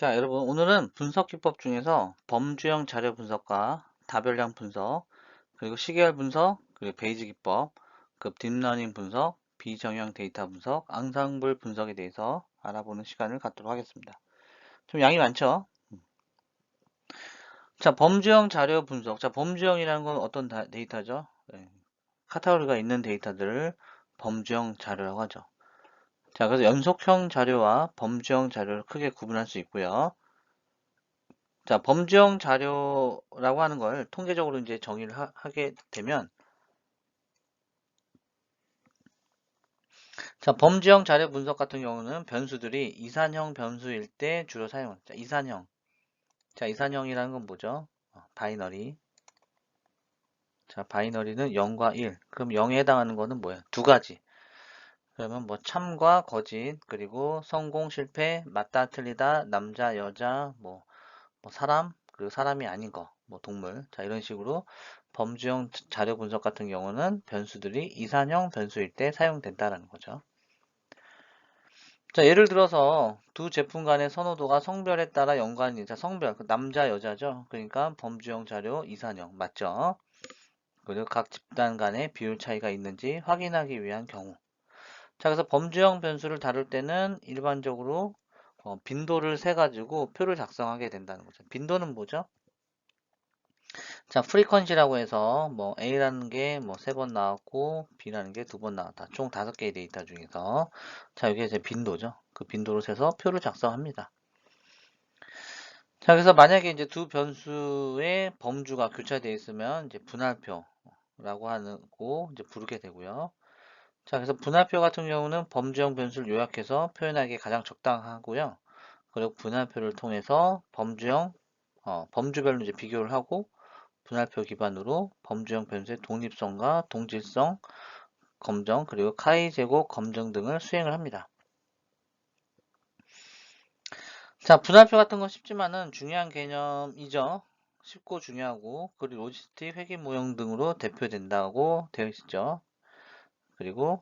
자, 여러분, 오늘은 분석 기법 중에서 범주형 자료 분석과 다별량 분석, 그리고 시계열 분석, 그리고 베이지 기법, 급 딥러닝 분석, 비정형 데이터 분석, 앙상블 분석에 대해서 알아보는 시간을 갖도록 하겠습니다. 좀 양이 많죠? 자, 범주형 자료 분석. 자, 범주형이라는 건 어떤 데이터죠? 네, 카테고리가 있는 데이터들을 범주형 자료라고 하죠. 자, 그래서 연속형 자료와 범주형 자료를 크게 구분할 수 있고요. 자, 범주형 자료라고 하는 걸 통계적으로 이제 정의를 하게 되면, 자, 범주형 자료 분석 같은 경우는 변수들이 이산형 변수일 때 주로 사용합니다. 자, 이산형. 자, 이산형이라는 건 뭐죠? 바이너리. 자, 바이너리는 0과 1. 그럼 0에 해당하는 거는 뭐야? 두 가지. 그러면 뭐 참과 거짓, 그리고 성공, 실패, 맞다, 틀리다, 남자, 여자, 뭐 사람, 그리고 사람이 아닌 거, 뭐 동물. 자, 이런 식으로 범주형 자료 분석 같은 경우는 변수들이 이산형 변수일 때 사용된다라는 거죠. 자, 예를 들어서 두 제품 간의 선호도가 성별에 따라 연관이, 자, 성별, 그 남자, 여자죠. 그러니까 범주형 자료 이산형, 맞죠? 그리고 각 집단 간의 비율 차이가 있는지 확인하기 위한 경우. 자, 그래서 범주형 변수를 다룰 때는 일반적으로 빈도를 세가지고 표를 작성하게 된다는 거죠. 빈도는 뭐죠? 자, 프리퀀시라고 해서 뭐 A라는 게 뭐 3번 나왔고 B라는 게 2번 나왔다. 총 5개의 데이터 중에서 자, 이게 이제 빈도죠. 그 빈도로 세서 표를 작성합니다. 자, 그래서 만약에 이제 두 변수의 범주가 교차되어 있으면 이제 분할표라고 하고 이제 부르게 되고요. 자, 그래서 분할표 같은 경우는 범주형 변수를 요약해서 표현하기에 가장 적당하고요. 그리고 분할표를 통해서 범주별로 이제 비교를 하고 분할표 기반으로 범주형 변수의 독립성과 동질성 검정, 그리고 카이 제곱 검증 등을 수행을 합니다. 자, 분할표 같은 건 쉽지만은 중요한 개념이죠. 쉽고 중요하고, 그리고 로지스틱, 회계 모형 등으로 대표된다고 되어 있죠. 그리고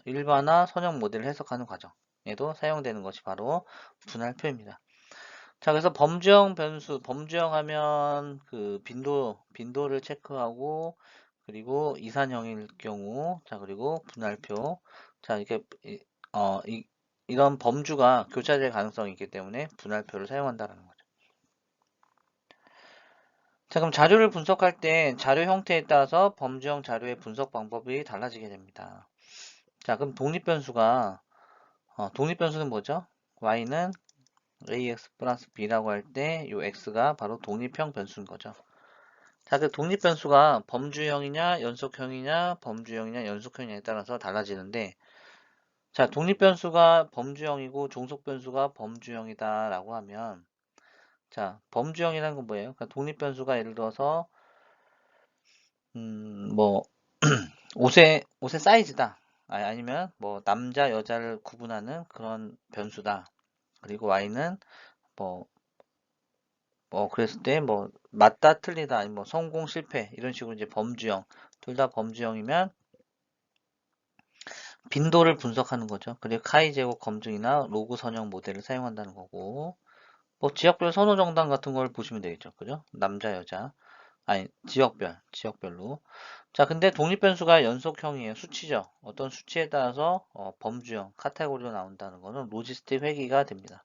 일반화 선형 모델을 해석하는 과정에도 사용되는 것이 바로 분할표입니다. 자, 그래서 범주형 변수, 범주형 하면 그 빈도를 체크하고, 그리고 이산형일 경우, 자, 그리고 분할표. 자, 이렇게, 이런 범주가 교차될 가능성이 있기 때문에 분할표를 사용한다는 거죠. 자, 그럼 자료를 분석할 때 자료 형태에 따라서 범주형 자료의 분석 방법이 달라지게 됩니다. 자, 그럼 독립변수는 뭐죠? y는 ax 플러스 b라고 할 때 요 x가 바로 독립형 변수인 거죠. 자, 그 독립변수가 범주형이냐 연속형이냐 범주형이냐 연속형이냐에 따라서 달라지는데, 자, 독립변수가 범주형이고 종속변수가 범주형이다 라고 하면, 자, 범주형이라는 건 뭐예요? 그러니까 독립변수가 예를 들어서 뭐 옷의 사이즈다, 아니면 뭐 남자 여자를 구분하는 그런 변수다. 그리고 y는 뭐 그랬을 때 뭐 맞다 틀리다 아니면 뭐 성공 실패 이런 식으로 이제 범주형, 둘 다 범주형이면 빈도를 분석하는 거죠. 그리고 카이 제곱 검증이나 로그 선형 모델을 사용한다는 거고, 뭐 지역별 선호 정당 같은 걸 보시면 되겠죠. 그죠? 남자 여자, 아니 지역별로. 자, 근데 독립 변수가 연속형이에요. 수치죠. 어떤 수치에 따라서 범주형 카테고리로 나온다는 거는 로지스틱 회귀가 됩니다.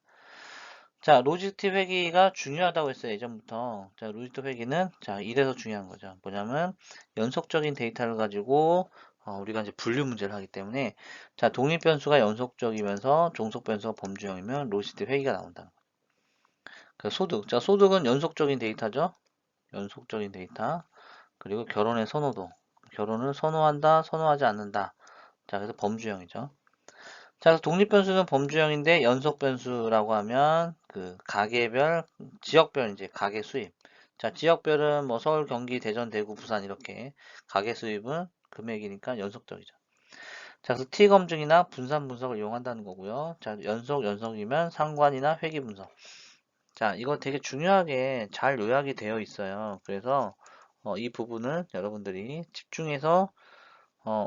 자, 로지스틱 회귀가 중요하다고 했어요, 예전부터. 자, 로지스틱 회귀는, 자, 이래서 중요한 거죠. 뭐냐면, 연속적인 데이터를 가지고, 우리가 이제 분류 문제를 하기 때문에, 자, 독립 변수가 연속적이면서 종속 변수가 범주형이면 로지스틱 회귀가 나온다. 그 소득. 자, 소득은 연속적인 데이터죠. 연속적인 데이터. 그리고 결혼의 선호도. 결혼을 선호한다, 선호하지 않는다. 자, 그래서 범주형이죠. 자, 그래서 독립변수는 범주형인데 연속변수라고 하면 그 가게별, 지역별 이제 가게 수입. 자, 지역별은 뭐 서울, 경기, 대전, 대구, 부산 이렇게 가게 수입은 금액이니까 연속적이죠. 자, 그래서 T 검증이나 분산 분석을 이용한다는 거고요. 자, 연속이면 상관이나 회귀 분석. 자, 이거 되게 중요하게 잘 요약이 되어 있어요. 그래서 이 부분은 여러분들이 집중해서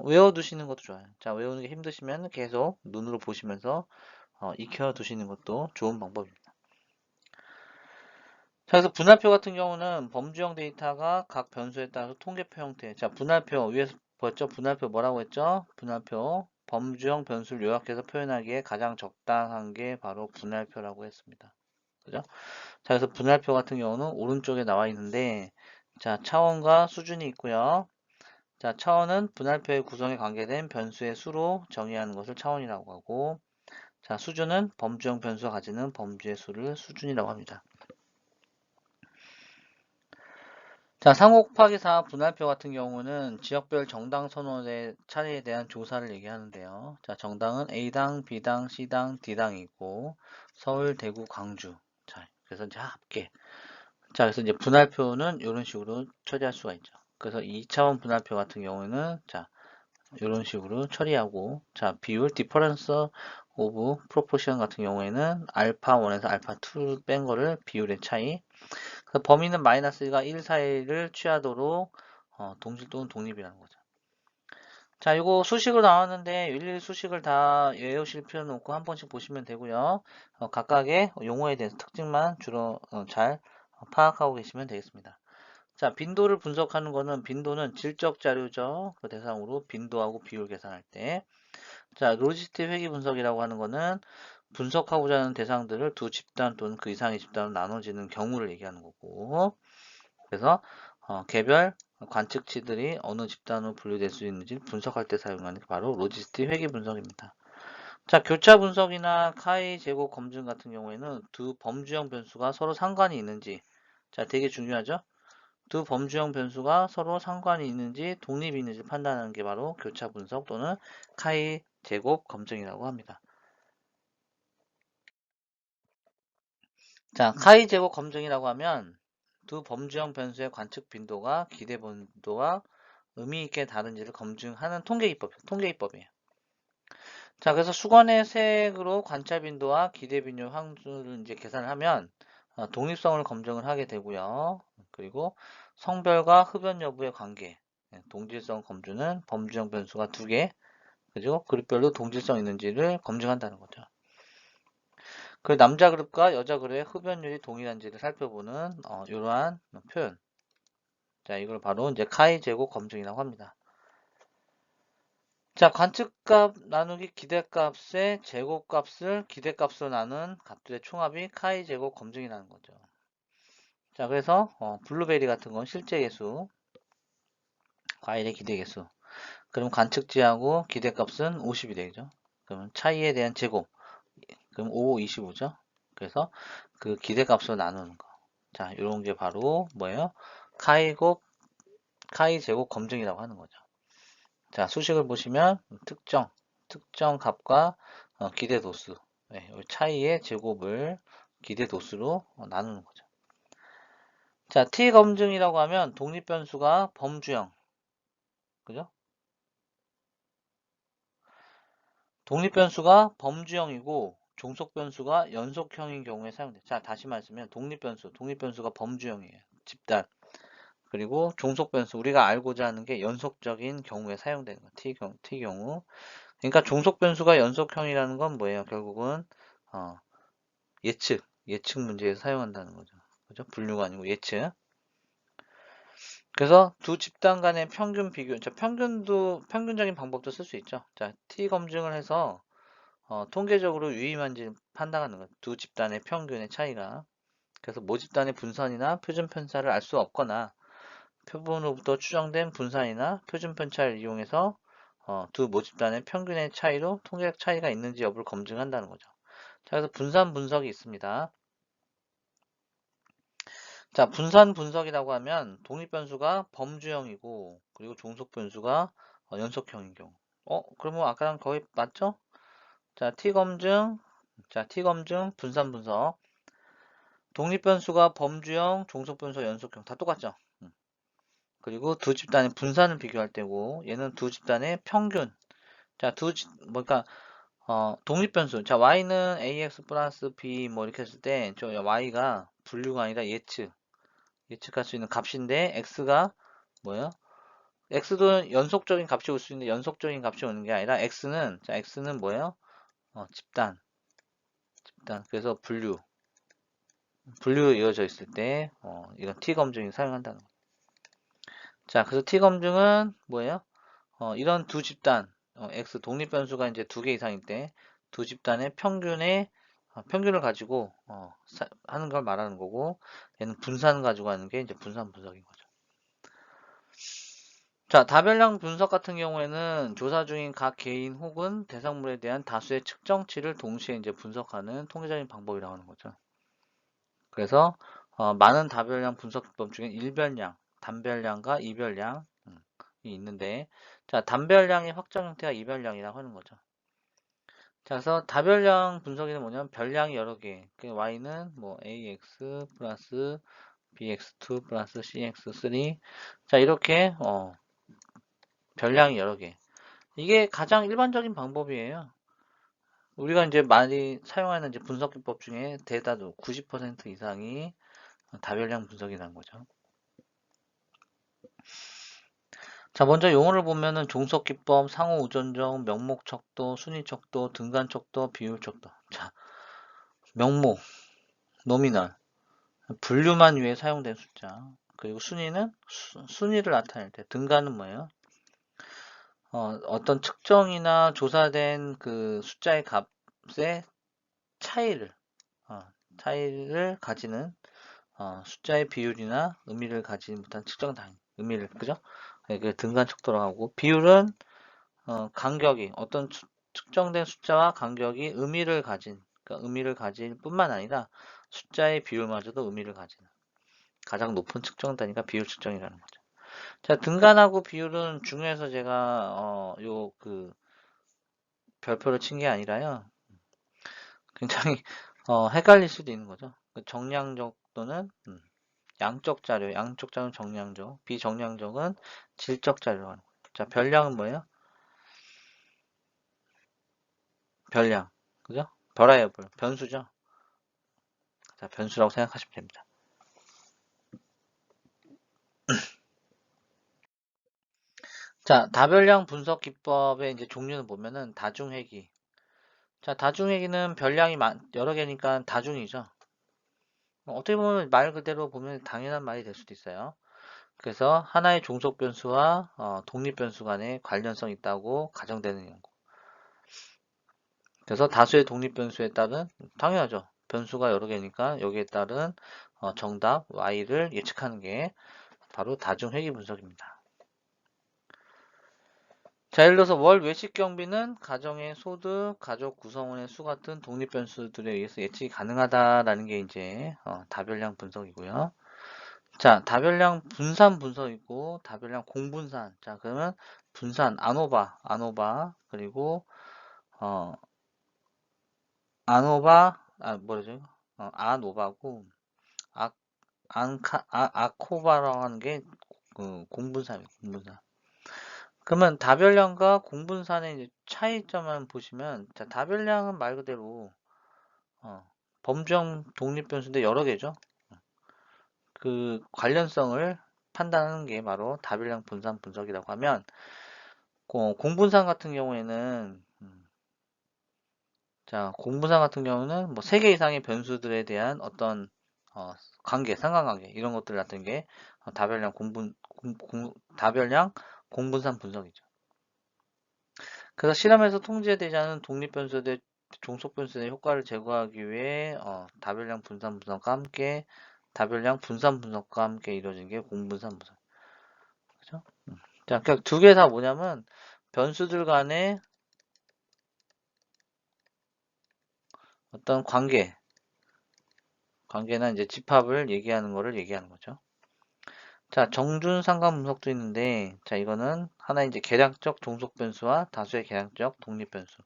외워두시는 것도 좋아요. 자, 외우는 게 힘드시면 계속 눈으로 보시면서 익혀두시는 것도 좋은 방법입니다. 자, 그래서 분할표 같은 경우는 범주형 데이터가 각 변수에 따라서 통계표 형태. 자, 분할표 위에서 보였죠? 분할표 뭐라고 했죠? 분할표 범주형 변수를 요약해서 표현하기에 가장 적당한 게 바로 분할표라고 했습니다. 그죠? 자, 그래서 분할표 같은 경우는 오른쪽에 나와 있는데, 자, 차원과 수준이 있고요. 자, 차원은 분할표의 구성에 관계된 변수의 수로 정의하는 것을 차원이라고 하고, 자, 수준은 범주형 변수가 가지는 범주의 수를 수준이라고 합니다. 자, 3 곱하기 4 분할표 같은 경우는 지역별 정당 선호의 차례에 대한 조사를 얘기하는데요. 자, 정당은 A당, B당, C당, D당이 있고, 서울, 대구, 광주. 자, 그래서 이제 합계. 자, 그래서 이제 분할표는 이런 식으로 처리할 수가 있죠. 그래서 2차원 분할표 같은 경우에는, 자, 이런 식으로 처리하고, 자, 비율, difference of proportion 같은 경우에는 알파 1에서 알파 2 뺀 거를 비율의 차이, 그래서 범위는 마이너스 1과 1 사이를 취하도록 동질 또는 독립이라는 거죠. 자, 이거 수식으로 나왔는데 일일이 수식을 다 외우실 필요는 없고 한 번씩 보시면 되고요. 각각의 용어에 대해서 특징만 주로 잘 파악하고 계시면 되겠습니다. 자, 빈도를 분석하는 거는 빈도는 질적 자료죠. 그 대상으로 빈도하고 비율 계산할 때. 자, 로지스틱 회귀 분석이라고 하는 거는 분석하고자 하는 대상들을 두 집단 또는 그 이상의 집단으로 나눠지는 경우를 얘기하는 거고. 그래서 개별 관측치들이 어느 집단으로 분류될 수 있는지 분석할 때 사용하는 게 바로 로지스틱 회귀 분석입니다. 자, 교차 분석이나 카이 제곱 검증 같은 경우에는 두 범주형 변수가 서로 상관이 있는지, 자, 되게 중요하죠? 두 범주형 변수가 서로 상관이 있는지 독립이 있는지 판단하는 게 바로 교차 분석 또는 카이 제곱 검증이라고 합니다. 자, 카이 제곱 검증이라고 하면 두 범주형 변수의 관측 빈도가 기대 빈도와 의미 있게 다른지를 검증하는 통계기법이에요. 자, 그래서 수관의 색으로 관찰 빈도와 기대 빈도 항수를 이제 계산을 하면 독립성을 검증을 하게 되고요. 그리고 성별과 흡연 여부의 관계, 동질성 검증은 범주형 변수가 2개, 그리고 그룹별로 동질성 있는지를 검증한다는 거죠. 그 남자 그룹과 여자 그룹의 흡연율이 동일한지를 살펴보는 이러한 표현. 자, 이걸 바로 이제 카이 제곱 검증이라고 합니다. 자, 관측값 나누기 기대값의 제곱값을 기대값으로 나눈 값들의 총합이 카이 제곱 검증이라는 거죠. 자, 그래서 블루베리 같은 건 실제 개수, 과일의 기대 개수. 그럼 관측지하고 기대값은 50이 되죠. 그러면 차이에 대한 제곱. 그럼 5, 25죠. 그래서 그 기대값으로 나누는 거. 자, 이런 게 바로 뭐예요? 카이 제곱 검증이라고 하는 거죠. 자, 수식을 보시면 특정 값과 기대 도수, 네, 차이의 제곱을 기대 도수로 나누는 거죠. 자, T 검증이라고 하면 독립 변수가 범주형, 그죠? 독립 변수가 범주형이고 종속 변수가 연속형인 경우에 사용돼. 자, 다시 말씀하면 독립 변수가 범주형이에요. 집단. 그리고 종속 변수, 우리가 알고자 하는 게 연속적인 경우에 사용되는 거. T 경우. 그러니까 종속 변수가 연속형이라는 건 뭐예요? 결국은 어, 예측 문제에서 사용한다는 거죠. 그죠? 분류가 아니고 예측. 그래서 두 집단 간의 평균 비교, 평균적인 방법도 쓸 수 있죠. 자, T 검증을 해서 통계적으로 유의한지 판단하는 것. 두 집단의 평균의 차이가. 그래서 모집단의 분산이나 표준 편차를 알 수 없거나 표본으로부터 추정된 분산이나 표준 편차를 이용해서 두 모집단의 평균의 차이로 통계적 차이가 있는지 여부를 검증한다는 거죠. 자, 그래서 분산 분석이 있습니다. 자, 분산 분석이라고 하면 독립 변수가 범주형이고 그리고 종속 변수가 연속형인 경우. 그러면 아까랑 거의 맞죠? 자, T 검증, 분산 분석. 독립 변수가 범주형, 종속 변수, 연속형 다 똑같죠? 그리고 두 집단의 분산을 비교할 때고 얘는 두 집단의 평균. 자, 그러니까 독립 변수. 자, y는 ax 플러스 b 뭐 이렇게 했을 때 저 y가 분류가 아니라 예측할 수 있는 값인데 x가 뭐예요? x도 연속적인 값이 올 수 있는데 연속적인 값이 오는 게 아니라 x는 뭐예요? 집단. 그래서 분류. 분류 이어져 있을 때 이런 T 검증이 사용한다는 거죠. 자, 그래서 T 검증은 뭐예요? 이런 두 집단 X 독립 변수가 이제 두 개 이상일 때 두 집단의 평균을 가지고 하는 걸 말하는 거고, 얘는 분산 가지고 하는 게 이제 분산 분석인 거죠. 자, 다별량 분석 같은 경우에는 조사 중인 각 개인 혹은 대상물에 대한 다수의 측정치를 동시에 이제 분석하는 통계적인 방법이라고 하는 거죠. 그래서 많은 다별량 분석 기법 중에 일별량, 단별량과 이별량이 있는데, 자, 단별량의 확정 형태가 이별량이라고 하는 거죠. 자, 그래서 다별량 분석에는 뭐냐면 별량이 여러 개. 그 y는 뭐 ax 플러스 bx2 플러스 cx3. 자, 이렇게 별량이 여러 개. 이게 가장 일반적인 방법이에요. 우리가 이제 많이 사용하는 이제 분석 기법 중에 대다수 90% 이상이 다별량 분석이라는 거죠. 자, 먼저 용어를 보면은 종속기법, 상호우존적, 명목척도, 순위척도, 등간척도, 비율척도. 자, 명목, 노미널, 분류만 위해 사용된 숫자. 그리고 순위는 순위를 나타낼 때. 등간은 뭐예요? 어떤 측정이나 조사된 그 숫자의 값의 차이를, 어, 차이를 가지는 숫자의 비율이나 의미를 가지지 못한 측정 단위, 의미를, 그죠? 그 등간 척도라고 하고, 비율은 간격이 어떤 측정된 숫자와 간격이 의미를 가진, 그러니까 의미를 가질 뿐만 아니라 숫자의 비율마저도 의미를 가지는 가장 높은 측정 단위가 비율 측정이라는 거죠. 자, 등간하고 비율은 중요해서 제가 요 그 별표를 친 게 아니라요. 굉장히 헷갈릴 수도 있는 거죠. 그 정량적 또는 양적 자료, 양적 자료는 정량적, 비정량적은 질적 자료라고 하는 거예요. 자, 별량은 뭐예요? 별량, 그죠? 버라이어블, 변수죠. 자, 변수라고 생각하시면 됩니다. 자, 다별량 분석 기법의 이제 종류는 보면은 다중회기. 자, 다중회기는 별량이 여러 개니까 다중이죠. 어떻게 보면 말 그대로 보면 당연한 말이 될 수도 있어요. 그래서 하나의 종속 변수와 독립 변수 간의 관련성이 있다고 가정되는 연구. 그래서 다수의 독립 변수에 따른 당연하죠. 변수가 여러 개니까 여기에 따른 정답 y를 예측하는 게 바로 다중회귀 분석입니다. 자, 예를 들어서 월 외식 경비는 가정의 소득, 가족 구성원의 수 같은 독립 변수들에 의해서 예측이 가능하다라는 게 이제 다별량 분석이고요. 자, 다별량 분산 분석이고 다별량 공분산. 자, 그러면 분산 아노바 그리고 어 뭐라죠? 아노바고 아 아코바라고 하는 게 그 공분산이에요. 공분산. 그러면 다별량과 공분산의 이제 차이점만 보시면, 자, 다별량은 말 그대로 범주형 독립 변수인데 여러 개죠. 그 관련성을 판단하는 게 바로 다별량 분산 분석이라고 하면, 공분산 같은 경우에는 자, 공분산 같은 경우는 뭐 3개 이상의 변수들에 대한 어떤 관계, 상관관계 이런 것들 같은 게 다별량 다별량 공분산 분석이죠. 그래서 실험에서 통제되지 않은 독립 변수들, 종속 변수의 효과를 제거하기 위해 다별량 분산 분석과 함께 다별량 분산 분석과 함께 이루어진 게 공분산 분석. 그죠? 자, 그러니까 두 개 다 뭐냐면 변수들 간의 어떤 관계나 이제 집합을 얘기하는 거를 얘기하는 거죠. 자, 정준 상관 분석도 있는데, 자, 이거는 하나의 이제 계량적 종속 변수와 다수의 계량적 독립 변수.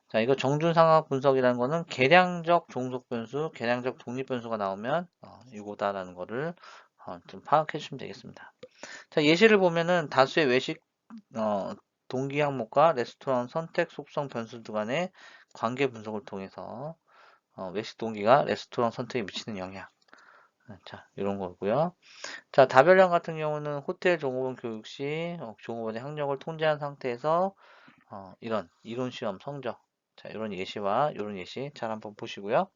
자, 이거 정준상학 분석이라는 거는 계량적 종속 변수, 계량적 독립 변수가 나오면 이거다라는 거를 좀 파악해 주시면 되겠습니다. 자, 예시를 보면은 다수의 외식 동기 항목과 레스토랑 선택 속성 변수들 간의 관계 분석을 통해서 외식 동기가 레스토랑 선택에 미치는 영향. 자, 이런 거고요. 자, 다별량 같은 경우는 호텔 종업원 교육 시 종업원의 학력을 통제한 상태에서 이런 이론 시험 성적, 자, 이런 예시와 이런 예시 잘 한번 보시고요.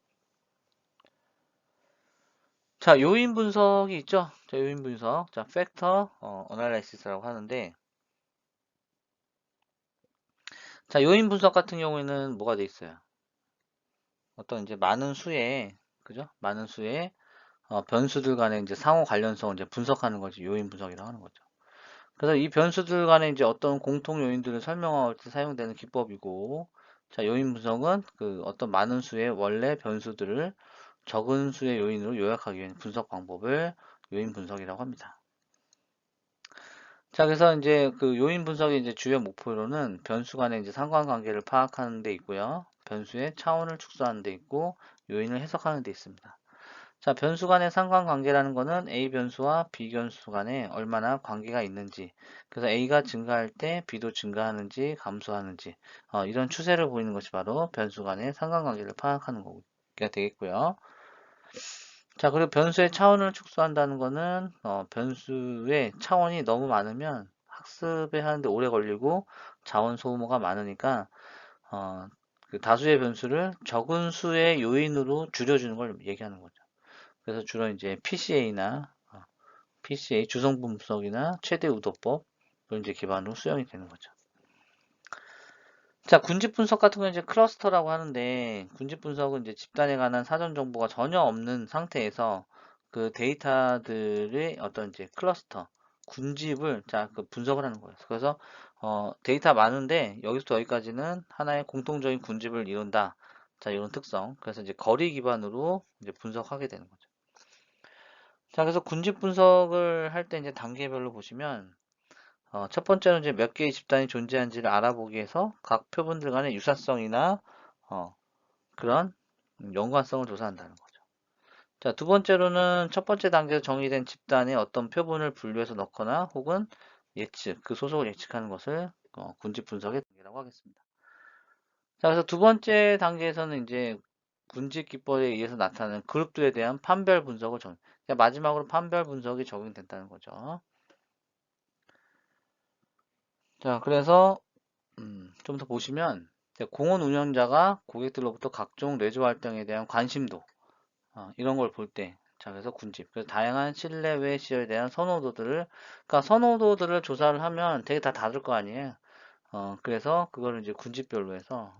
자, 요인 분석이 있죠. 자, 요인 분석. 자, 팩터 어널라이시스라고 하는데, 자, 요인 분석 같은 경우에는 뭐가 돼 있어요? 어떤 이제 많은 수의, 그죠? 많은 수의 변수들 간의 이제 상호 관련성을 이제 분석하는 것이 요인 분석이라고 하는 거죠. 그래서 이 변수들 간에 이제 어떤 공통 요인들을 설명할 때 사용되는 기법이고, 자, 요인 분석은 그 어떤 많은 수의 원래 변수들을 적은 수의 요인으로 요약하기 위한 분석 방법을 요인 분석이라고 합니다. 자, 그래서 이제 그 요인 분석의 이제 주요 목표로는 변수 간의 이제 상관관계를 파악하는 데 있고요. 변수의 차원을 축소하는 데 있고, 요인을 해석하는 데 있습니다. 자, 변수 간의 상관관계라는 거는 A 변수와 B 변수 간에 얼마나 관계가 있는지, 그래서 A가 증가할 때 B도 증가하는지 감소하는지, 이런 추세를 보이는 것이 바로 변수 간의 상관관계를 파악하는 거가 되겠고요. 자, 그리고 변수의 차원을 축소한다는 거는 변수의 차원이 너무 많으면 학습에 하는데 오래 걸리고 자원 소모가 많으니까 어, 그 다수의 변수를 적은 수의 요인으로 줄여주는 걸 얘기하는 거죠. 그래서 주로 이제 PCA나 PCA 주성 분석이나 최대 우도법을 이제 기반으로 수용이 되는 거죠. 자, 군집 분석 같은 건 이제 클러스터라고 하는데, 군집 분석은 이제 집단에 관한 사전 정보가 전혀 없는 상태에서 그 데이터들의 어떤 이제 클러스터, 군집을 자, 그 분석을 하는 거예요. 그래서 데이터 많은데 여기서부터 여기까지는 하나의 공통적인 군집을 이룬다. 자, 이런 특성. 그래서 이제 거리 기반으로 이제 분석하게 되는 거죠. 자, 그래서 군집 분석을 할 때 이제 단계별로 보시면 첫 번째는 이제 몇 개의 집단이 존재하는지를 알아보기 위해서 각 표본들 간의 유사성이나 어, 그런 연관성을 조사한다는 거죠. 자, 두 번째로는 첫 번째 단계에서 정의된 집단의 어떤 표본을 분류해서 넣거나 혹은 예측, 그 소속을 예측하는 것을 군집 분석의 단계라고 하겠습니다. 자, 그래서 두 번째 단계에서는 이제 군집 기법에 의해서 나타나는 그룹들에 대한 판별 분석을 마지막으로 판별 분석이 적용된다는 거죠. 자, 그래서 좀 더 보시면 공원 운영자가 고객들로부터 각종 레저 활동에 대한 관심도 이런 걸 볼 때, 자, 그래서 군집, 그래서 다양한 실내외 시설에 대한 선호도들을, 그러니까 선호도들을 조사를 하면 되게 다 다를 거 아니에요. 그래서 그거를 이제 군집별로 해서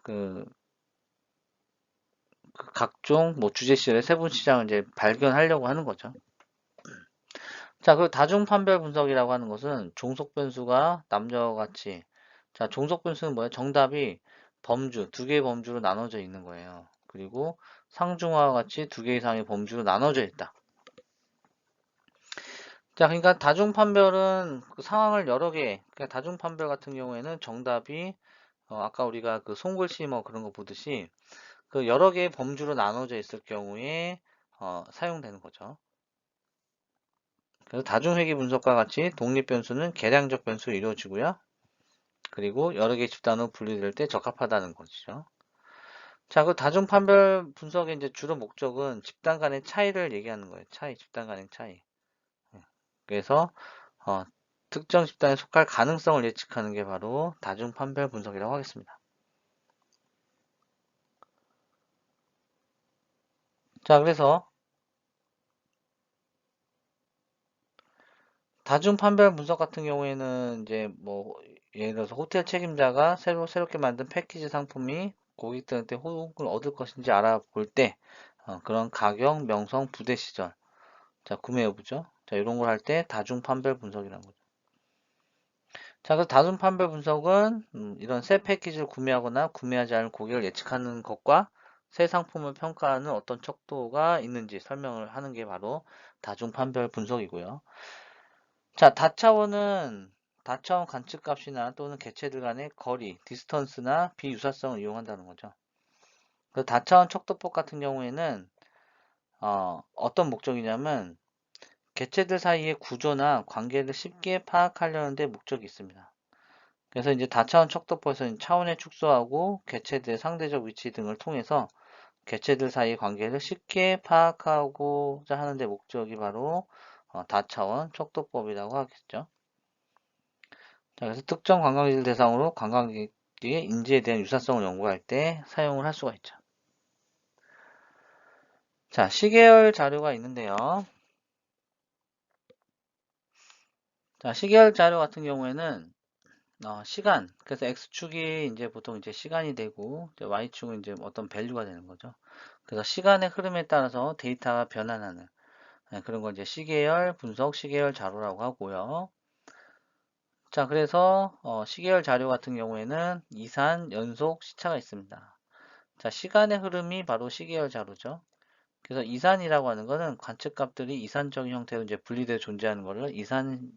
그, 그 각종 뭐 주제 시설의 세분 시장을 이제 발견하려고 하는 거죠. 자, 그리고 다중 판별 분석이라고 하는 것은 종속 변수가 남녀와 같이, 자, 종속 변수는 뭐예요? 정답이 범주, 두 개의 범주로 나눠져 있는 거예요. 그리고 상중하와 같이 두 개 이상의 범주로 나눠져 있다. 자, 그러니까 다중 판별은 그 상황을 여러 개, 그러니까 다중 판별 같은 경우에는 정답이 아까 우리가 그 손글씨 뭐 그런 거 보듯이 그 여러 개의 범주로 나눠져 있을 경우에 사용되는 거죠. 그래서 다중회귀 분석과 같이 독립 변수는 계량적 변수로 이루어지고요. 그리고 여러 개의 집단으로 분리될 때 적합하다는 것이죠. 자, 그 다중 판별 분석의 이제 주로 목적은 집단 간의 차이를 얘기하는 거예요. 차이, 집단 간의 차이. 그래서 어, 특정 집단에 속할 가능성을 예측하는 게 바로 다중 판별 분석이라고 하겠습니다. 자, 그래서 다중 판별 분석 같은 경우에는 이제 뭐 예를 들어서 호텔 책임자가 새롭게 만든 패키지 상품이 고객들한테 호응을 얻을 것인지 알아볼 때 그런 가격, 명성, 부대 시절, 자, 구매 여부죠. 자, 이런 걸 할 때 다중 판별 분석이라는 거죠. 자, 그래서 다중 판별 분석은 이런 새 패키지를 구매하거나 구매하지 않을 고객을 예측하는 것과 새 상품을 평가하는 어떤 척도가 있는지 설명을 하는 게 바로 다중 판별 분석이고요. 자, 다차원 관측값이나 또는 개체들 간의 거리, 디스턴스나 비유사성을 이용한다는 거죠. 그 다차원 척도법 같은 경우에는 어떤 목적이냐면 개체들 사이의 구조나 관계를 쉽게 파악하려는 데 목적이 있습니다. 그래서 이제 다차원 척도법에서는 차원을 축소하고 개체들의 상대적 위치 등을 통해서 개체들 사이의 관계를 쉽게 파악하고자 하는 데 목적이 바로 다차원 척도법이라고 하겠죠. 자, 그래서 특정 관광지를 대상으로 관광객의 인지에 대한 유사성을 연구할 때 사용을 할 수가 있죠. 자, 시계열 자료가 있는데요. 자, 시계열 자료 같은 경우에는 시간, 그래서 X축이 이제 보통 이제 시간이 되고, 이제 Y축은 이제 어떤 밸류가 되는 거죠. 그래서 시간의 흐름에 따라서 데이터가 변환하는 그런 걸 이제 시계열 분석, 시계열 자료라고 하고요. 자, 그래서 시계열 자료 같은 경우에는 이산, 연속, 시차가 있습니다. 자, 시간의 흐름이 바로 시계열 자료죠. 그래서 이산이라고 하는 거는 관측값들이 이산적인 형태로 이제 분리되어 존재하는 것을 이산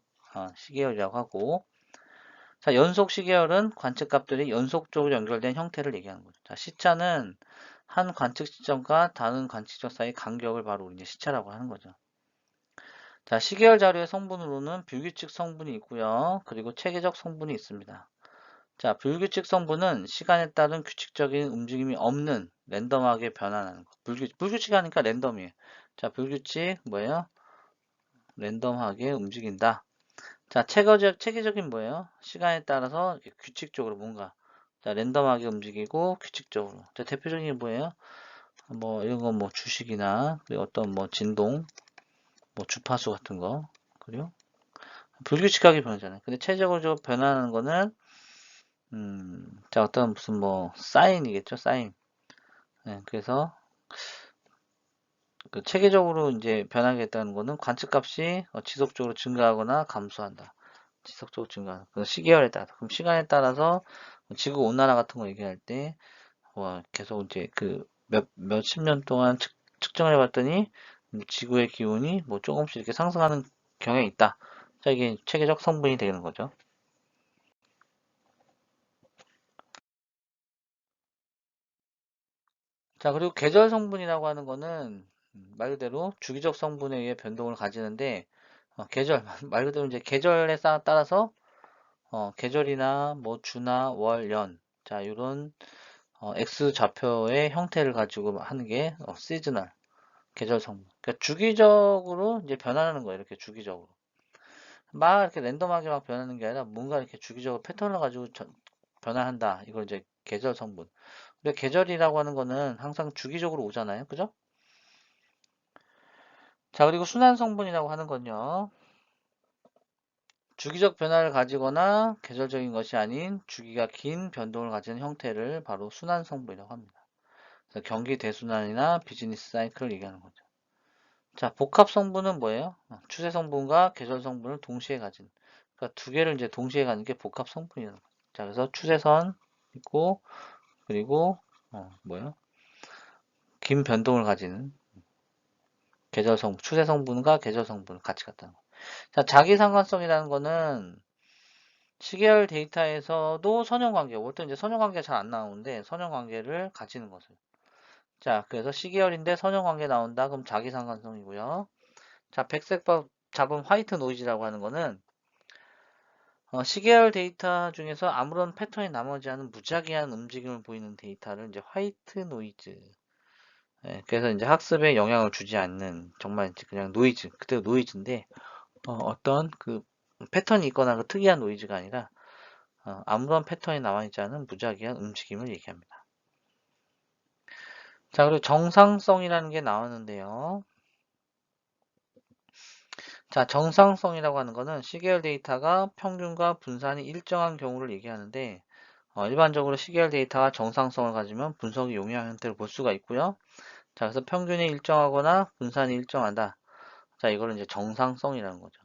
시계열이라고 하고, 자, 연속 시계열은 관측값들이 연속적으로 연결된 형태를 얘기하는 거죠. 자, 시차는 한 관측 시점과 다른 관측 시점 사이 간격을 바로 이제 시차라고 하는 거죠. 자, 시계열 자료의 성분으로는 불규칙 성분이 있고요. 그리고 체계적 성분이 있습니다. 자, 불규칙 성분은 시간에 따른 규칙적인 움직임이 없는 랜덤하게 변환하는 거. 불규칙하니까 랜덤이에요. 자, 불규칙 뭐예요? 랜덤하게 움직인다. 자, 체계적인 뭐예요? 시간에 따라서 규칙적으로 뭔가 자, 랜덤하게 움직이고 규칙적으로. 자, 대표적인 게 뭐예요? 뭐 이런 거 뭐 주식이나 그리고 어떤 뭐 진동, 뭐 주파수 같은 거. 그리고 불규칙하게 변하잖아요. 근데 체계적으로 변하는 거는 자, 어떤 무슨 뭐 사인이겠죠, 사인. 네, 그래서 그 체계적으로 이제 변하겠다는 거는 관측값이 지속적으로 증가하거나 감소한다. 지속적으로 증가하는. 그 시계열에 따라서. 그럼 시간에 따라서 지구 온난화 같은 거 얘기할 때, 계속 이제 그 몇십 년 동안 측정을 해봤더니 지구의 기온이 뭐 조금씩 이렇게 상승하는 경향이 있다. 자, 이게 체계적 성분이 되는 거죠. 자, 그리고 계절 성분이라고 하는 거는 말 그대로 주기적 성분에 의해 변동을 가지는데, 계절, 말 그대로 이제 계절에 따라서, 계절이나 뭐 주나 월, 연, 자, 이런 X 좌표의 형태를 가지고 하는 게 시즈널, 계절 성분. 그러니까 주기적으로 이제 변하는 거예요. 이렇게 주기적으로. 막 이렇게 랜덤하게 막 변하는 게 아니라 뭔가 이렇게 주기적으로 패턴을 가지고 변화한다. 이걸 이제 계절 성분. 근데 계절이라고 하는 거는 항상 주기적으로 오잖아요. 그죠? 자, 그리고 순환 성분이라고 하는 건요. 주기적 변화를 가지거나 계절적인 것이 아닌 주기가 긴 변동을 가지는 형태를 바로 순환 성분이라고 합니다. 그래서 경기 대순환이나 비즈니스 사이클을 얘기하는 거죠. 자, 복합 성분은 뭐예요? 추세 성분과 계절 성분을 동시에 가진. 그러니까 두 개를 이제 동시에 가는 게 복합 성분이라는 거죠. 자, 그래서 추세선 있고, 그리고, 뭐예요? 긴 변동을 가지는 계절 성분, 추세 성분과 계절 성분을 같이 갖다는 거. 자, 자기 상관성이라는 거는 시계열 데이터에서도 선형관계, 올 때 이제 선형관계가 잘 안 나오는데 선형관계를 가지는 것을. 자, 그래서 시계열인데 선형관계 나온다. 그럼 자기 상관성이고요. 자, 백색 잡음 화이트 노이즈라고 하는 거는 시계열 데이터 중에서 아무런 패턴이 나오지 않은 무작위한 움직임을 보이는 데이터를 이제 화이트 노이즈. 예, 그래서 이제 학습에 영향을 주지 않는 정말 이제 그냥 노이즈, 그대로 노이즈인데 어떤 그 패턴이 있거나 그 특이한 노이즈가 아니라 아무런 패턴이 남아있지 않은 무작위한 움직임을 얘기합니다. 자, 그리고 정상성이라는 게 나오는데요. 자, 정상성이라고 하는 거는 시계열 데이터가 평균과 분산이 일정한 경우를 얘기하는데 일반적으로 시계열 데이터가 정상성을 가지면 분석이 용이한 형태를 볼 수가 있고요. 자, 그래서 평균이 일정하거나 분산이 일정하다. 자, 이거를 이제 정상성이라는 거죠.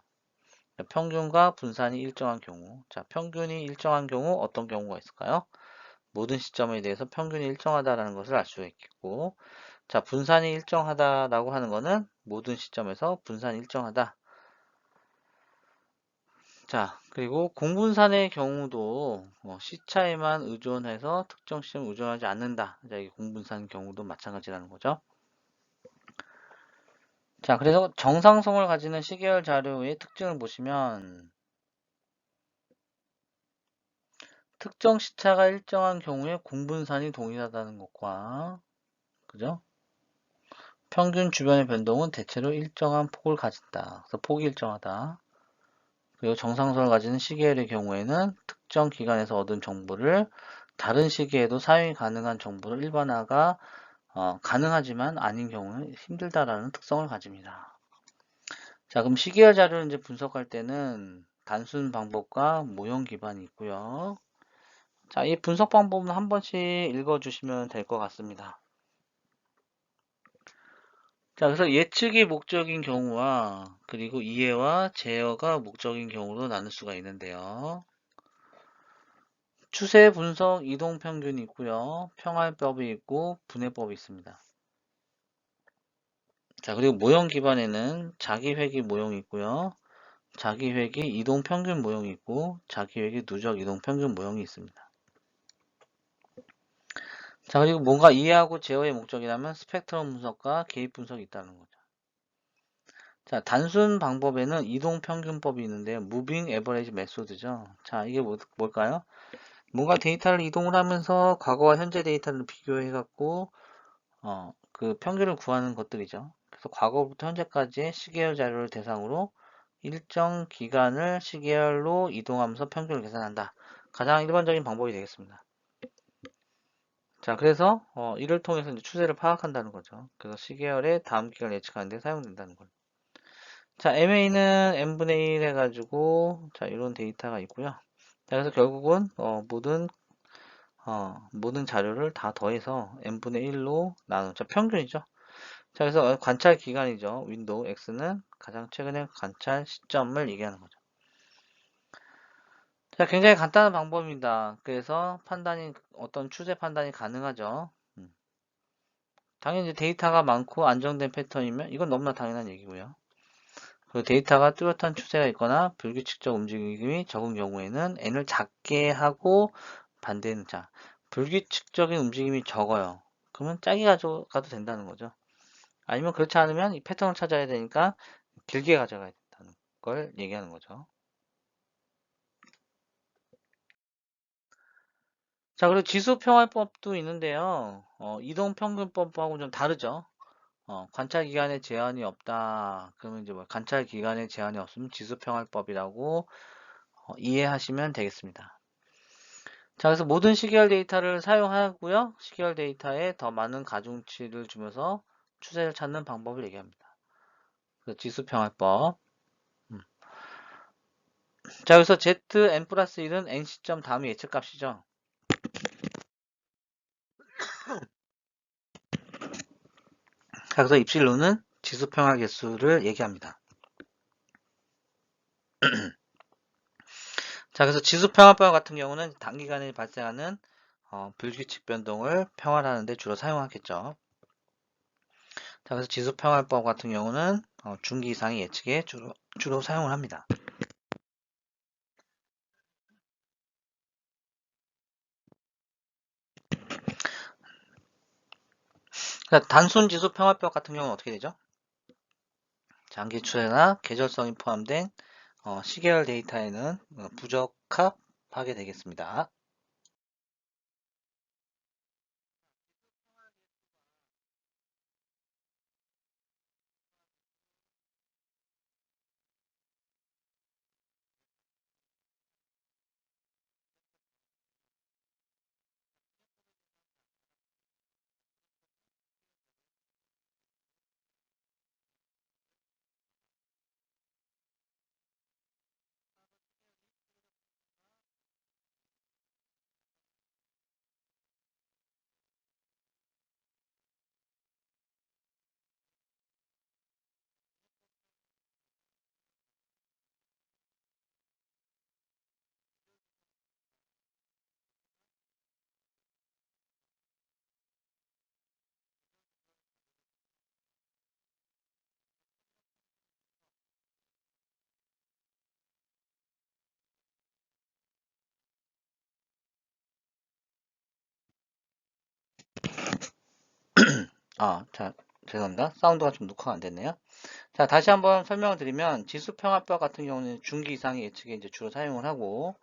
평균과 분산이 일정한 경우. 자, 평균이 일정한 경우 어떤 경우가 있을까요? 모든 시점에 대해서 평균이 일정하다라는 것을 알 수 있겠고, 자, 분산이 일정하다라고 하는 것은 모든 시점에서 분산이 일정하다. 자, 그리고 공분산의 경우도 시차에만 의존해서 특정 시점에 의존하지 않는다. 자, 이 공분산 경우도 마찬가지라는 거죠. 자, 그래서 정상성을 가지는 시계열 자료의 특징을 보시면 특정 시차가 일정한 경우에 공분산이 동일하다는 것과 그죠? 평균 주변의 변동은 대체로 일정한 폭을 가진다. 그래서 폭이 일정하다. 그리고 정상성을 가지는 시계열의 경우에는 특정 기간에서 얻은 정보를 다른 시기에도 사용이 가능한 정보를 일반화가 가능하지만 아닌 경우는 힘들다라는 특성을 가집니다. 자, 그럼 시계열 자료를 이제 분석할 때는 단순 방법과 모형 기반이 있고요. 자, 이 분석 방법은 한 번씩 읽어주시면 될 것 같습니다. 자, 그래서 예측이 목적인 경우와 그리고 이해와 제어가 목적인 경우로 나눌 수가 있는데요. 추세 분석, 이동 평균이 있고요. 평활법이 있고 분해법이 있습니다. 자, 그리고 모형 기반에는 자기회귀 모형이 있고요. 자기회귀 이동 평균 모형이 있고 자기회귀 누적 이동 평균 모형이 있습니다. 자, 그리고 뭔가 이해하고 제어의 목적이라면 스펙트럼 분석과 개입 분석이 있다는 거죠. 자, 단순 방법에는 이동 평균법이 있는데요. 무빙 에버리지 메소드죠. 자, 이게 뭘까요? 뭔가 데이터를 이동을 하면서 과거와 현재 데이터를 비교해 갖고 그 평균을 구하는 것들이죠. 그래서 과거부터 현재까지의 시계열 자료를 대상으로 일정 기간을 시계열로 이동하면서 평균을 계산한다. 가장 일반적인 방법이 되겠습니다. 자, 그래서 이를 통해서 이제 추세를 파악한다는 거죠. 그래서 시계열의 다음 기간을 예측하는 데 사용된다는 거예요. 자, MA는 n분의 1 해가지고 자, 이런 데이터가 있고요. 자, 그래서 결국은 모든 자료를 다 더해서 n분의 1로 나눈 자, 평균이죠. 자, 그래서 관찰 기간이죠. 윈도우 X는 가장 최근의 관찰 시점을 얘기하는 거죠. 자, 굉장히 간단한 방법입니다. 그래서 어떤 추세 판단이 가능하죠. 당연히 데이터가 많고 안정된 패턴이면 이건 너무나 당연한 얘기고요. 그리고 데이터가 뚜렷한 추세가 있거나 불규칙적 움직임이 적은 경우에는 n을 작게 하고 반대는 불규칙적인 움직임이 적어요. 그러면 짜게 가져가도 된다는 거죠. 아니면 그렇지 않으면 이 패턴을 찾아야 되니까 길게 가져가야 된다는 걸 얘기하는 거죠. 자, 그리고 지수평활법도 있는데요. 이동평균법하고 좀 다르죠. 관찰 기간에 제한이 없다. 그러면 이제 관찰 기간에 제한이 없으면 지수평활법이라고 이해하시면 되겠습니다. 자, 그래서 모든 시계열 데이터를 사용하고요. 시계열 데이터에 더 많은 가중치를 주면서 추세를 찾는 방법을 얘기합니다. 그래서 지수평활법. 자, 여기서 Zn 플러스 1은 n 시점 다음의 예측값이죠. 자, 그래서 입실론은 지수평화 개수를 얘기합니다. 자, 그래서 지수평화법 같은 경우는 단기간에 발생하는 불규칙 변동을 평활하는 데 주로 사용하겠죠. 자, 그래서 지수평활법 같은 경우는 중기 이상의 예측에 주로 사용을 합니다. 그러니까 단순 지수평활법 같은 경우는 어떻게 되죠? 장기 추세나 계절성이 포함된 시계열 데이터에는 부적합하게 되겠습니다. 자, 죄송합니다. 사운드가 좀 녹화가 안 됐네요. 자, 다시 한번 설명을 드리면 지수평합법 같은 경우는 중기 이상의 예측에 이제 주로 사용을 하고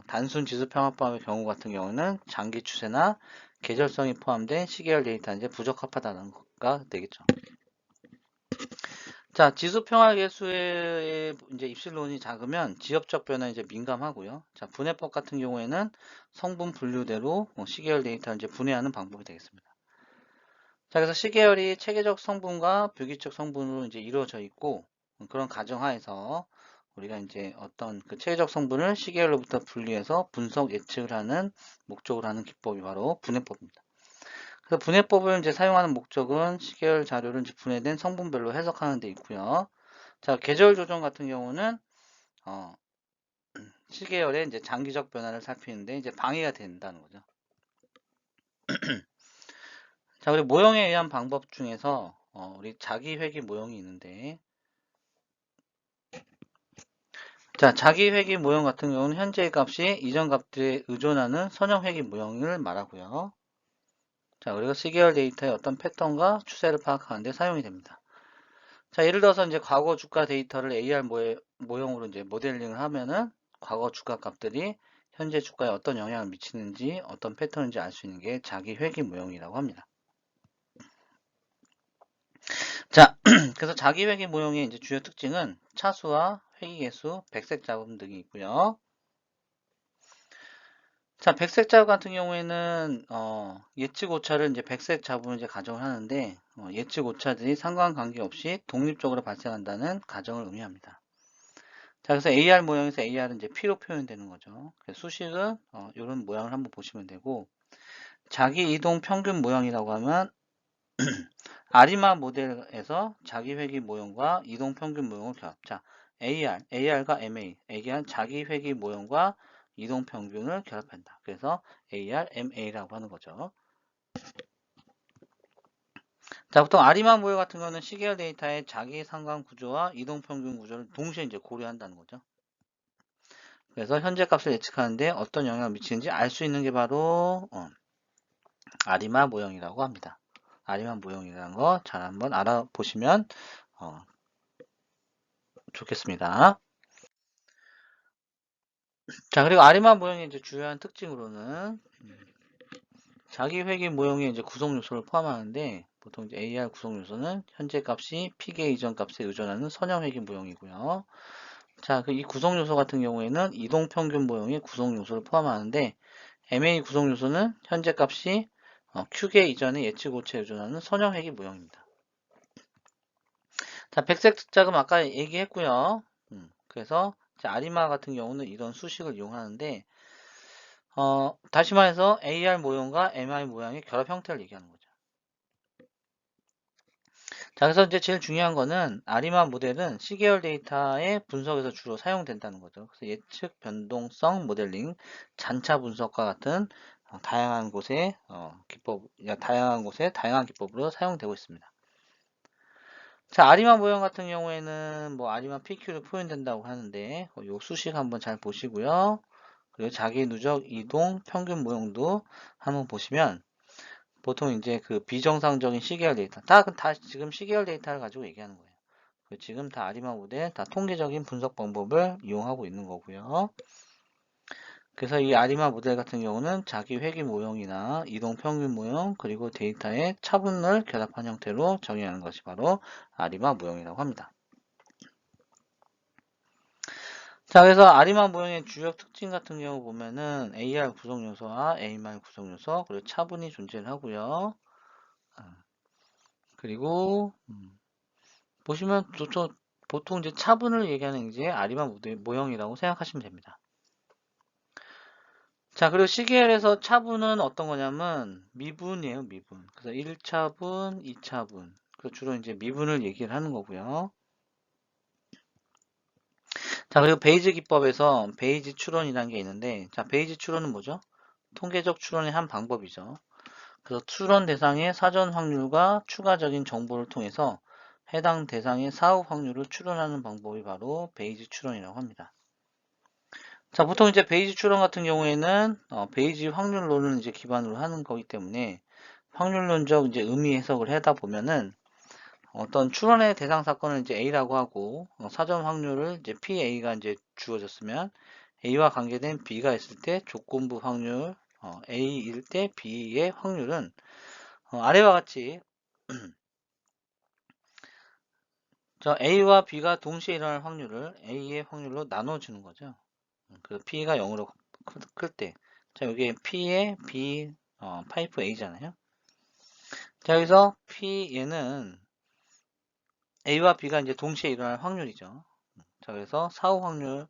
단순 지수평합법의 경우 같은 경우는 장기 추세나 계절성이 포함된 시계열 데이터 이제 부적합하다는 거가 되겠죠. 자, 지수평화 계수의 이제 입실론이 작으면 지엽적 변화에 이제 민감하고요. 자, 분해법 같은 경우에는 성분 분류대로 시계열 데이터 이제 분해하는 방법이 되겠습니다. 자, 그래서 시계열이 체계적 성분과 뷰기적 성분으로 이제 이루어져 있고, 그런 가정하에서 우리가 이제 어떤 그 체계적 성분을 시계열로부터 분리해서 분석 예측을 하는 목적으로 하는 기법이 바로 분해법입니다. 그래서 분해법을 이제 사용하는 목적은 시계열 자료를 이제 분해된 성분별로 해석하는 데 있고요. 자, 계절 조정 같은 경우는 시계열의 이제 장기적 변화를 살피는데 이제 방해가 된다는 거죠. 자, 우리 모형에 의한 방법 중에서 우리 자기 회귀 모형이 있는데, 자, 자기 회귀 모형 같은 경우는 현재의 값이 이전 값들에 의존하는 선형 회귀 모형을 말하고요. 자, 그리고 시계열 데이터의 어떤 패턴과 추세를 파악하는 데 사용이 됩니다. 자, 예를 들어서 이제 과거 주가 데이터를 AR 모형으로 이제 모델링을 하면은 과거 주가 값들이 현재 주가에 어떤 영향을 미치는지 어떤 패턴인지 알 수 있는 게 자기 회귀 모형이라고 합니다. 자, 그래서 자기 회귀 모형의 이제 주요 특징은 차수와 회귀 개수, 백색 잡음 등이 있고요. 자, 백색 자부 같은 경우에는 예측 오차를 이제 백색 자부로 이제 가정을 하는데 예측 오차들이 상관관계 없이 독립적으로 발생한다는 가정을 의미합니다. 자, 그래서 AR 모형에서 AR은 이제 P로 표현되는 거죠. 그래서 수식은 이런 모양을 한번 보시면 되고, 자기 이동 평균 모형이라고 하면 아리마 모델에서 자기 회귀 모형과 이동 평균 모형을 결합. 자, AR과 AR 자기 회귀 모형과 이동 평균을 결합한다. 그래서 AR, MA라고 하는 거죠. 자, 보통 아리마 모형 같은 경우는 시계열 데이터의 자기 상관 구조와 이동 평균 구조를 동시에 이제 고려한다는 거죠. 그래서 현재 값을 예측하는데 어떤 영향을 미치는지 알 수 있는 게 바로 아리마 모형이라고 합니다. 아리마 모형이라는 거 잘 한번 알아보시면 좋겠습니다. 자, 그리고 아리마 모형의 이제 주요한 특징으로는 자기 회귀 모형의 이제 구성 요소를 포함하는데 보통 이제 AR 구성 요소는 현재 값이 피계 이전 값에 의존하는 선형 회귀 모형이고요. 자, 이 구성 요소 같은 경우에는 이동 평균 모형의 구성 요소를 포함하는데 MA 구성 요소는 현재 값이 Q계 이전의 예측 오차에 의존하는 선형 회귀 모형입니다. 자, 백색 자금 아까 얘기했고요. 그래서 아리마 같은 경우는 이런 수식을 이용하는데 다시 말해서 AR 모형과 MI 모형의 결합 형태를 얘기하는 거죠. 자, 그래서 이제 제일 중요한 거는 아리마 모델은 시계열 데이터의 분석에서 주로 사용된다는 거죠. 그래서 예측 변동성 모델링, 잔차 분석과 같은 다양한 곳에 다양한 기법으로 사용되고 있습니다. 자, 아리마 모형 같은 경우에는 뭐 아리마 PQ로 표현된다고 하는데 요 수식 한번 잘 보시고요. 그리고 자기 누적 이동 평균 모형도 한번 보시면 보통 이제 그 비정상적인 시계열 데이터 다 지금 시계열 데이터를 가지고 얘기하는 거예요. 지금 다 아리마 모델 다 통계적인 분석 방법을 이용하고 있는 거고요. 그래서 이 아리마 모델 같은 경우는 자기 회귀 모형이나 이동 평균 모형 그리고 데이터의 차분을 결합한 형태로 정의하는 것이 바로 아리마 모형이라고 합니다. 자, 그래서 아리마 모형의 주요 특징 같은 경우 보면은 AR 구성 요소와 AMR 구성 요소 그리고 차분이 존재를 하고요. 그리고 보시면 보통 이제 차분을 얘기하는 이제 아리마 모형이라고 생각하시면 됩니다. 자, 그리고 시계열에서 차분은 어떤 거냐면 미분이에요, 미분. 그래서 1차분, 2차분. 그 주로 이제 미분을 얘기를 하는 거고요. 자, 그리고 베이지 기법에서 베이지 추론이라는 게 있는데, 자, 베이지 추론은 뭐죠? 통계적 추론의 한 방법이죠. 그래서 추론 대상의 사전 확률과 추가적인 정보를 통해서 해당 대상의 사후 확률을 추론하는 방법이 바로 베이지 추론이라고 합니다. 자, 보통 이제 베이지 추론 같은 경우에는 베이지 확률론을 이제 기반으로 하는 거기 때문에 확률론적 이제 의미 해석을 하다 보면은 어떤 추론의 대상 사건을 이제 A라고 하고 사전 확률을 이제 PA가 이제 주어졌으면 A와 관계된 B가 있을 때 조건부 확률 A일 때 B의 확률은 아래와 같이 저 A와 B가 동시에 일어날 확률을 A의 확률로 나눠주는 거죠. 그 P가 0으로 클 때. 자, 여기 P의 B, 파이프 A잖아요. 자, 여기서 P 얘는 A와 B가 이제 동시에 일어날 확률이죠. 자, 그래서 사후 확률로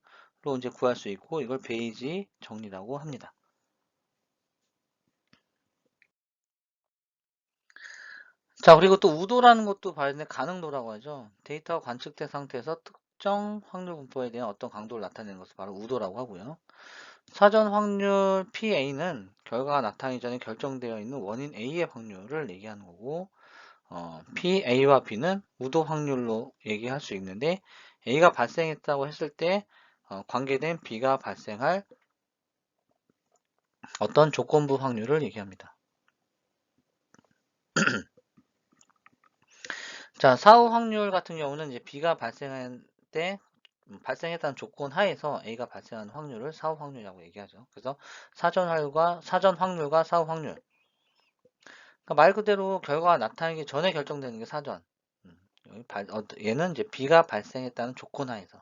이제 구할 수 있고, 이걸 베이지 정리라고 합니다. 자, 그리고 또 우도라는 것도 봐야 되는데, 가능도라고 하죠. 데이터가 관측된 상태에서 특정 확률 분포에 대한 어떤 강도를 나타내는 것을 바로 우도라고 하고요. 사전 확률 PA는 결과가 나타나기 전에 결정되어 있는 원인 A의 확률을 얘기하는 거고, PA와 B는 우도 확률로 얘기할 수 있는데, A가 발생했다고 했을 때 관계된 B가 발생할 어떤 조건부 확률을 얘기합니다. 자, 사후 확률 같은 경우는 이제 B가 발생할 때 발생했다는 조건 하에서 A가 발생하는 확률을 사후 확률이라고 얘기하죠. 그래서 사전 확률과 사후 확률. 그러니까 말 그대로 결과가 나타나기 전에 결정되는 게 사전. 얘는 이제 B가 발생했다는 조건 하에서.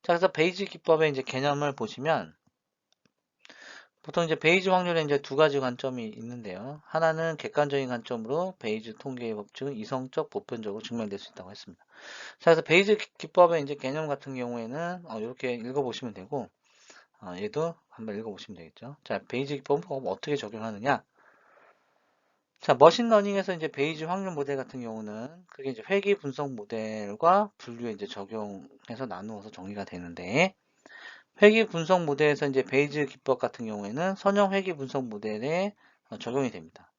자, 그래서 베이지 기법의 이제 개념을 보시면 보통 이제 베이지 확률에 이제 두 가지 관점이 있는데요. 하나는 객관적인 관점으로 베이지 통계의 법칙은 이성적 보편적으로 증명될 수 있다고 했습니다. 자, 그래서 베이지 기법의 이제 개념 같은 경우에는 이렇게 읽어보시면 되고, 얘도 한번 읽어보시면 되겠죠. 자, 베이지 기법은 어떻게 적용하느냐? 자, 머신러닝에서 이제 베이지 확률 모델 같은 경우는 그게 이제 회귀 분석 모델과 분류에 이제 적용해서 나누어서 정리가 되는데, 회귀 분석 모델에서 이제 베이지 기법 같은 경우에는 선형 회귀 분석 모델에 적용이 됩니다.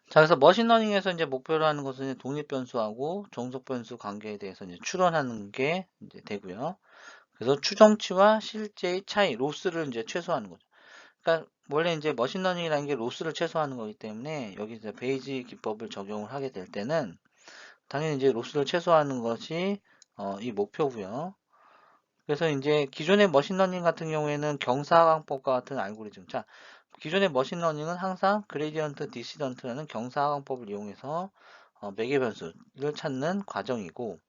자, 그래서 머신러닝에서 이제 목표로 하는 것은 독립 변수하고 종속 변수 관계에 대해서 이제 추론하는 게 이제 되고요. 그래서 추정치와 실제의 차이, 로스를 이제 최소화하는 거죠. 그러니까 원래 이제 머신러닝이라는 게 로스를 최소화하는 거기 때문에 여기 이제 베이지 기법을 적용을 하게 될 때는 당연히 이제 로스를 최소화하는 것이 이 목표고요. 그래서 이제 기존의 머신러닝 같은 경우에는 경사하강법과 같은 알고리즘. 자, 기존의 머신러닝은 항상 그레디언트 디시던트라는 경사하강법을 이용해서 매개 변수를 찾는 과정이고,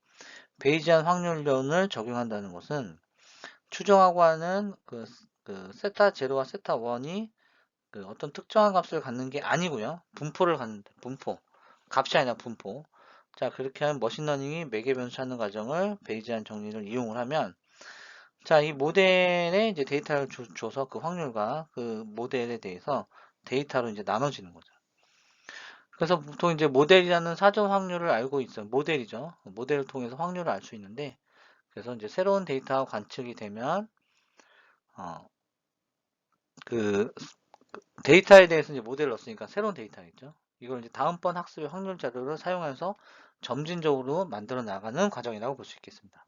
베이지안 확률론을 적용한다는 것은 추정하고 하는 그 세타 제로와 세타 1이 그 어떤 특정한 값을 갖는 게 아니고요. 분포를 갖는다. 분포. 값이 아니라 분포. 자, 그렇게 하면 머신러닝이 매개 변수 찾는 과정을 베이지안 정리를 이용을 하면, 자, 이 모델에 이제 데이터를 줘서 그 확률과 그 모델에 대해서 데이터로 이제 나눠지는 거죠. 그래서 보통 이제 모델이라는 사전 확률을 알고 있어요. 모델이죠. 모델을 통해서 확률을 알 수 있는데, 그래서 이제 새로운 데이터가 관측이 되면, 어, 그 데이터에 대해서 이제 모델을 넣었으니까 새로운 데이터겠죠. 이걸 이제 다음번 학습의 확률 자료를 사용해서 점진적으로 만들어 나가는 과정이라고 볼 수 있겠습니다.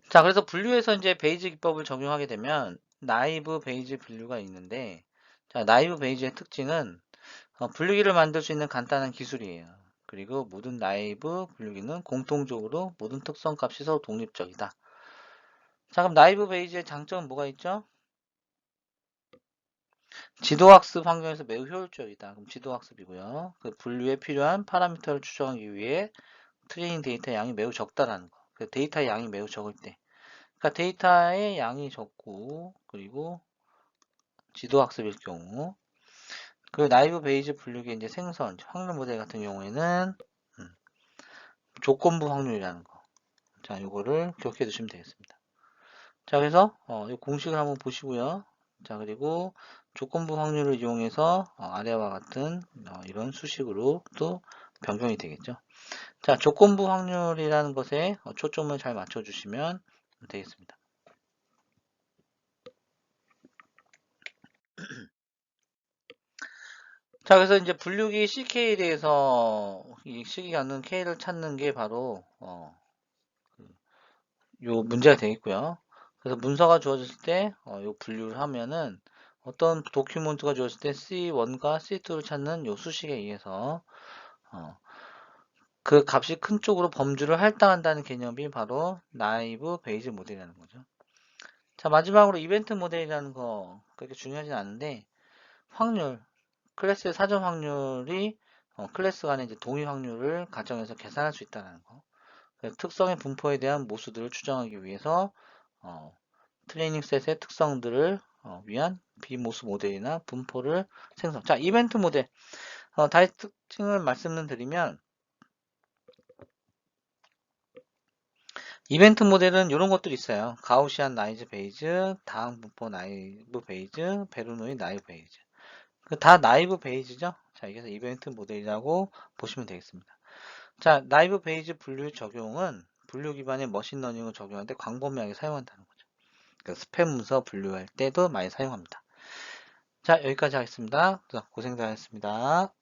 자, 그래서 분류에서 이제 베이지 기법을 적용하게 되면 나이브 베이지 분류가 있는데, 자, 나이브 베이지의 특징은 분류기를 만들 수 있는 간단한 기술이에요. 그리고 모든 나이브 분류기는 공통적으로 모든 특성 값이 서로 독립적이다. 자, 그럼 나이브 베이지의 장점은 뭐가 있죠? 지도학습 환경에서 매우 효율적이다. 그럼 지도학습이고요. 그 분류에 필요한 파라미터를 추정하기 위해 트레이닝 데이터 양이 매우 적다라는 거. 그 데이터의 양이 매우 적을 때. 그러니까 데이터의 양이 적고, 그리고 지도학습일 경우. 그 나이브 베이지 분류기 이제 생선, 확률 모델 같은 경우에는 음, 조건부 확률이라는 거. 자, 요거를 기억해 두시면 되겠습니다. 자, 그래서 이 공식을 한번 보시고요. 자, 그리고 조건부 확률을 이용해서 아래와 같은 이런 수식으로 또 변경이 되겠죠. 자, 조건부 확률이라는 것에 초점을 잘 맞춰주시면 되겠습니다. 자, 그래서 이제 분류기 CK에 대해서 이 식이 갖는 K를 찾는 게 바로 요 문제가 되겠고요. 그래서 문서가 주어졌을 때 요 분류를 하면은 어떤 도큐멘트가 주어졌을 때 C1과 C2를 찾는 요 수식에 의해서 어, 그 값이 큰 쪽으로 범주를 할당한다는 개념이 바로 나이브 베이즈 모델이라는 거죠. 자, 마지막으로 이벤트 모델이라는 거 그렇게 중요하진 않은데 확률, 클래스의 사전 확률이 클래스 간의 이제 동의 확률을 가정해서 계산할 수 있다는 거. 특성의 분포에 대한 모수들을 추정하기 위해서 어, 트레이닝 셋의 특성들을 위한 비모수 모델이나 분포를 생성. 자, 이벤트 모델. 다시 특징을 말씀을 드리면, 이벤트 모델은 이런 것들이 있어요. 가우시안 나이즈 베이즈, 다항 분포 나이브 베이즈, 베르노이 나이브 베이즈. 다 나이브 베이즈죠? 자, 이게 이벤트 모델이라고 보시면 되겠습니다. 자, 나이브 베이즈 분류 적용은 분류 기반의 머신러닝을 적용할 때 광범위하게 사용한다는 거죠. 그러니까 스팸 문서 분류할 때도 많이 사용합니다. 자, 여기까지 하겠습니다. 고생들 하셨습니다.